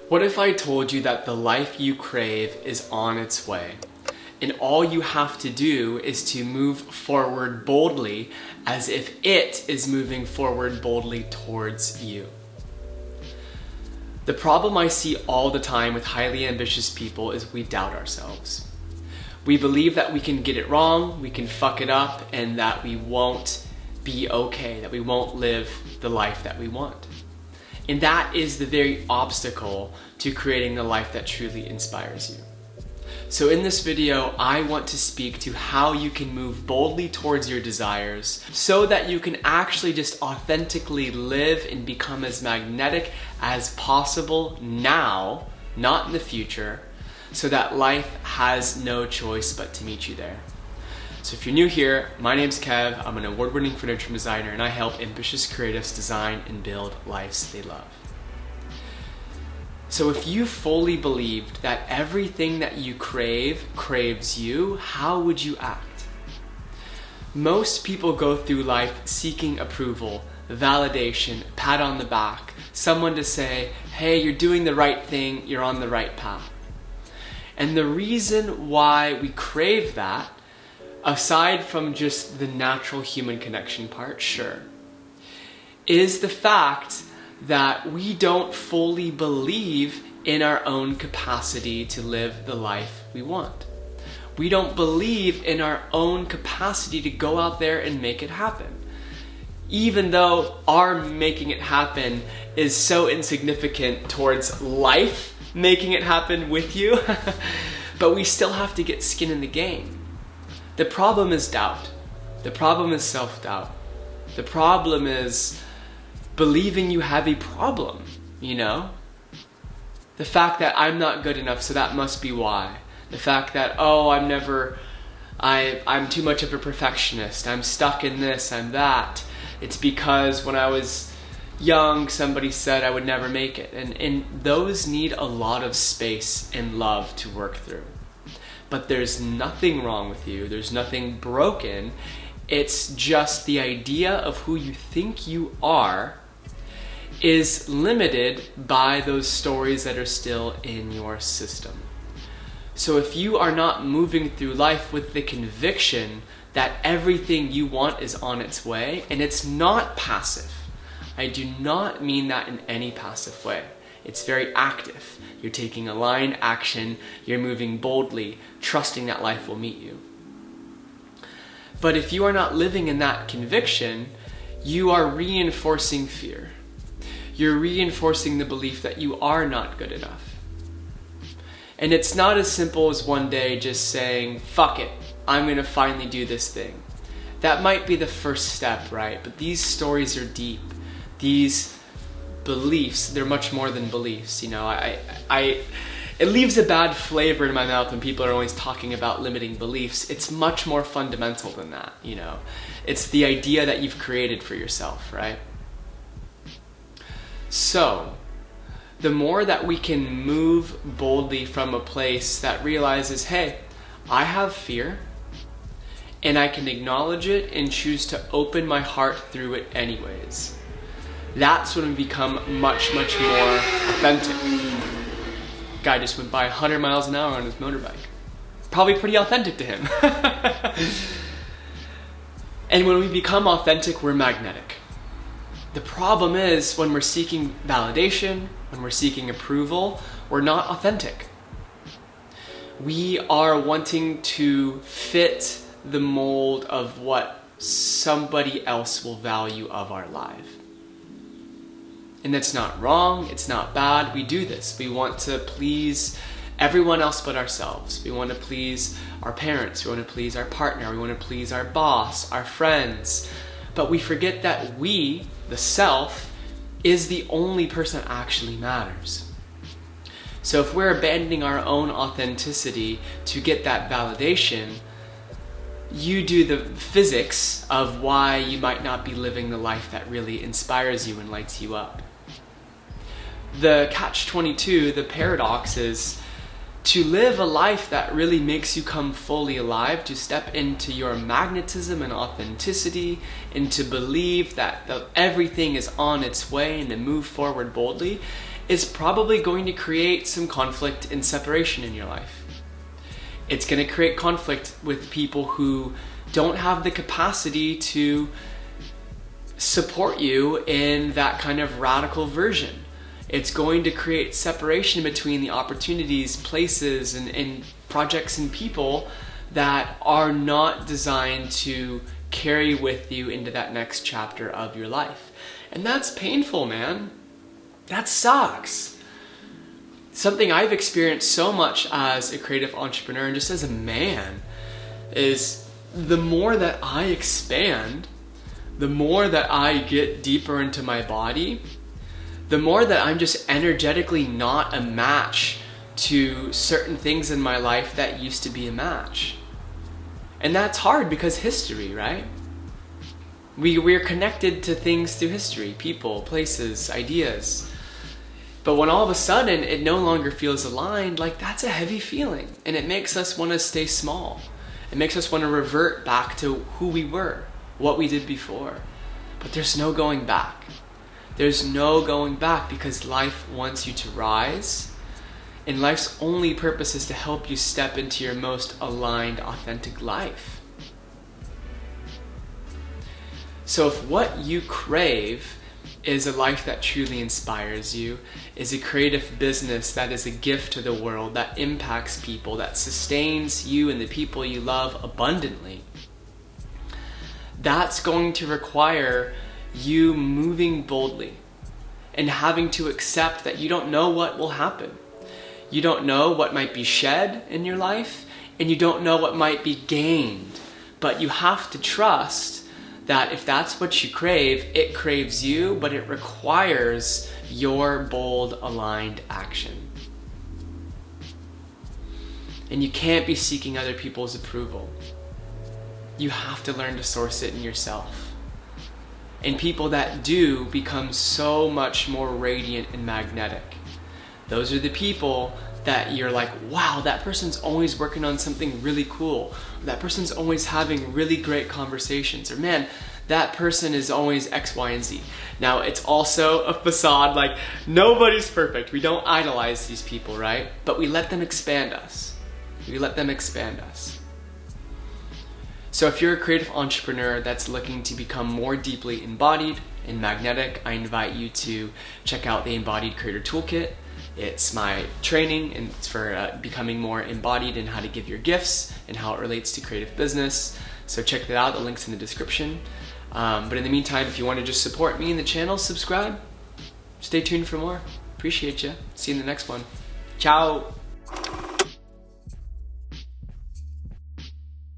What if I told you that the life you crave is on its way, and all you have to do is to move forward boldly as if it is moving forward boldly towards you? The problem I see all the time with highly ambitious people is we doubt ourselves. We believe that we can get it wrong, we can fuck it up, and that we won't be okay, that we won't live the life that we want. And that is the very obstacle to creating the life that truly inspires you. So in this video, I want to speak to how you can move boldly towards your desires so that you can actually just authentically live and become as magnetic as possible now, not in the future, so that life has no choice but to meet you there. So if you're new here, my name's Kev, I'm an award-winning furniture designer, and I help ambitious creatives design and build lives they love. So if you fully believed that everything that you crave craves you, how would you act? Most people go through life seeking approval, validation, pat on the back, someone to say, hey, you're doing the right thing, you're on the right path. And the reason why we crave that, aside from just the natural human connection part, sure, is the fact that we don't fully believe in our own capacity to live the life we want. We don't believe in our own capacity to go out there and make it happen. Even though our making it happen is so insignificant towards life making it happen with you, but we still have to get skin in the game. The problem is doubt. The problem is self-doubt. The problem is believing you have a problem, you know? The fact that I'm not good enough, so that must be why. The fact that, oh, I'm too much of a perfectionist. I'm stuck in this, I'm that. It's because when I was young, somebody said I would never make it. And those need a lot of space and love to work through. But there's nothing wrong with you. There's nothing broken. It's just the idea of who you think you are is limited by those stories that are still in your system. So if you are not moving through life with the conviction that everything you want is on its way, and it's not passive. I do not mean that in any passive way. It's very active. You're taking aligned action, you're moving boldly, trusting that life will meet you. But if you are not living in that conviction, you are reinforcing fear. You're reinforcing the belief that you are not good enough. And it's not as simple as one day just saying, fuck it, I'm gonna finally do this thing. That might be the first step, right? But these stories are deep. These beliefs, they're much more than beliefs, you know. It leaves a bad flavor in my mouth when people are always talking about limiting beliefs. It's much more fundamental than that, you know. It's the idea that you've created for yourself, right? So, the more that we can move boldly from a place that realizes, hey, I have fear, and I can acknowledge it and choose to open my heart through it anyways. That's when we become much, much more authentic. Guy just went by 100 miles an hour on his motorbike. Probably pretty authentic to him. And when we become authentic, we're magnetic. The problem is when we're seeking validation, when we're seeking approval, we're not authentic. We are wanting to fit the mold of what somebody else will value of our life. And that's not wrong, it's not bad, we do this. We want to please everyone else but ourselves. We want to please our parents, we want to please our partner, we want to please our boss, our friends. But we forget that we, the self, is the only person that actually matters. So if we're abandoning our own authenticity to get that validation, you do the physics of why you might not be living the life that really inspires you and lights you up. The catch-22, the paradox is to live a life that really makes you come fully alive, to step into your magnetism and authenticity, and to believe that everything is on its way and to move forward boldly, is probably going to create some conflict and separation in your life. It's going to create conflict with people who don't have the capacity to support you in that kind of radical version. It's going to create separation between the opportunities, places, and projects and people that are not designed to carry with you into that next chapter of your life. And that's painful, man. That sucks. Something I've experienced so much as a creative entrepreneur and just as a man is the more that I expand, the more that I get deeper into my body, the more that I'm just energetically not a match to certain things in my life that used to be a match. And that's hard because history, right? We're connected to things through history, people, places, ideas. But when all of a sudden it no longer feels aligned, like that's a heavy feeling. And it makes us want to stay small. It makes us want to revert back to who we were, what we did before. But there's no going back. There's no going back because life wants you to rise. And life's only purpose is to help you step into your most aligned, authentic life. So if what you crave is a life that truly inspires you, is a creative business that is a gift to the world, that impacts people, that sustains you and the people you love abundantly, that's going to require you moving boldly and having to accept that you don't know what will happen. You don't know what might be shed in your life, and you don't know what might be gained. But you have to trust that if that's what you crave, it craves you, but it requires your bold, aligned action. And you can't be seeking other people's approval. You have to learn to source it in yourself. And people that do become so much more radiant and magnetic. Those are the people that you're like, wow, that person's always working on something really cool. That person's always having really great conversations. Or man, that person is always X, Y, and Z. Now, it's also a facade, like nobody's perfect. We don't idolize these people, right? But we let them expand us. We let them expand us. So if you're a creative entrepreneur that's looking to become more deeply embodied and magnetic, I invite you to check out the Embodied Creator Toolkit. It's my training, and it's for becoming more embodied in how to give your gifts and how it relates to creative business. So check that out, the link's in the description. But in the meantime, if you want to just support me in the channel, subscribe. Stay tuned for more. Appreciate you. See you in the next one. Ciao.